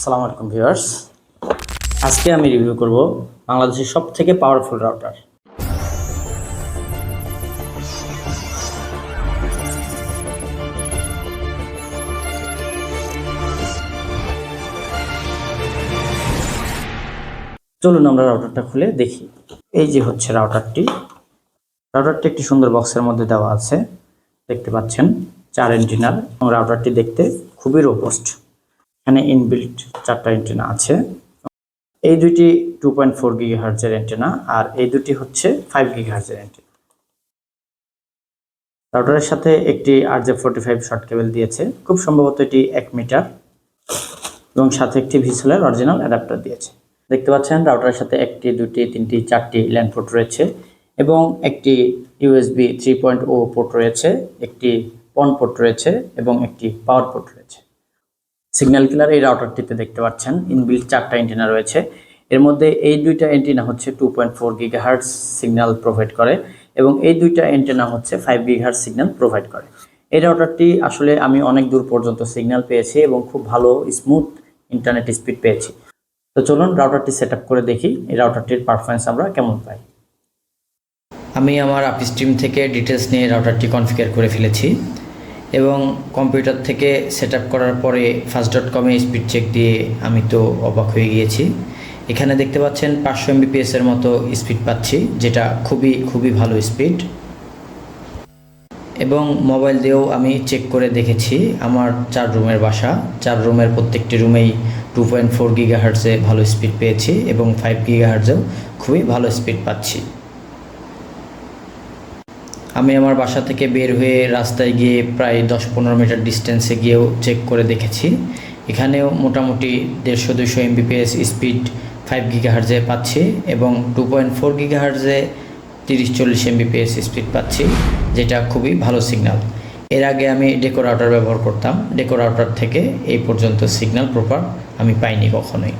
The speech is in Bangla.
আসসালামু আলাইকুম ভিউয়ার্স, আজকে আমি রিভিউ করব বাংলাদেশের সবথেকে পাওয়ারফুল রাউটার। চলুন আমরা রাউটারটা খুলে দেখি। এই যে হচ্ছে রাউটারটি একটি সুন্দর বক্সের মধ্যে দেওয়া আছে, দেখতে পাচ্ছেন 4 এন্টিনার, এবং রাউটারটি দেখতে খুবই রোবস্ট। এখানে ইনবিল্ট 4টা এন্টিনা আছে। এই দুইটি 2.4 গিগাহার্টজের অ্যান্টেনা, আর এই দুটি হচ্ছে 5 গিগাহার্টজের অ্যান্টেনা। রাউটারের সাথে একটি RJ45 শর্ট কেবল দিয়েছে, খুব সম্ভবত এটি 1 মিটার, এবং সাথে একটি ভিসেলের অরিজিনাল অ্যাডাপ্টার দিয়েছে। দেখতে পাচ্ছেন রাউটারের সাথে 1টি 2টি 3টি 4টি ল্যান পোর্ট রয়েছে, এবং একটি USB 3.0 পোর্ট রয়েছে, একটি পন পোর্ট রয়েছে, এবং একটি পাওয়ার পোর্ট রয়েছে। সিগন্যাল কিলার এই রাউটারটিতে দেখতে পাচ্ছেন ইনবিল্ট 4টা অ্যান্টেনা রয়েছে। এর মধ্যে এই দুইটা অ্যান্টেনা হচ্ছে 2.4 গিগাহার্টজ সিগন্যাল প্রোভাইড করে, এবং এই দুইটা অ্যান্টেনা হচ্ছে 5 গিগাহার্টজ সিগন্যাল প্রোভাইড করে। এই রাউটারটি আসলে আমি অনেক দূর পর্যন্ত সিগন্যাল পেয়েছি এবং খুব ভালো স্মুথ ইন্টারনেট স্পিড পেয়েছি। তো চলুন রাউটারটি সেট আপ করে দেখি এই রাউটারটির পারফরমেন্স আমরা কেমন পাই। আমি আমার আপস্ট্রিম থেকে ডিটেলস নিয়ে রাউটারটি কনফিগার করে ফেলেছি, এবং কম্পিউটার থেকে সেট আপ করার পরে fast.com-এ স্পিড চেক দিয়ে আমি তো অবাক হয়ে গিয়েছি। এখানে দেখতে পাচ্ছেন 500 Mbps এর মতো স্পিড পাচ্ছি, যেটা খুবই ভালো স্পিড। এবং মোবাইল দিয়েও আমি চেক করে দেখেছি। আমার 4 রুমের বাসা, 4 রুমের প্রত্যেকটি রুমেই 2.4 গিগাহার্টজে ভালো স্পিড পেয়েছি, এবং 5 গিগাহার্টজেও খুবই ভালো স্পিড পাচ্ছি। আমি আমার বাসা থেকে বের হয়ে রাস্তায় গিয়ে প্রায় 10-15 মিটার ডিস্টেন্সে গিয়েও চেক করে দেখেছি। এখানেও মোটামুটি 150-200 Mbps স্পিড 5 গিগাহার্টজে পাচ্ছি, এবং 2.4 গিগাহার্টজে 30-40 Mbps স্পিড পাচ্ছি, যেটা খুবই ভালো সিগন্যাল। এর আগে আমি ডেকো রাউটার ব্যবহার করতাম, ডেকো রাউটার থেকে এই পর্যন্ত সিগন্যাল প্রপার আমি পাইনি কখনোই।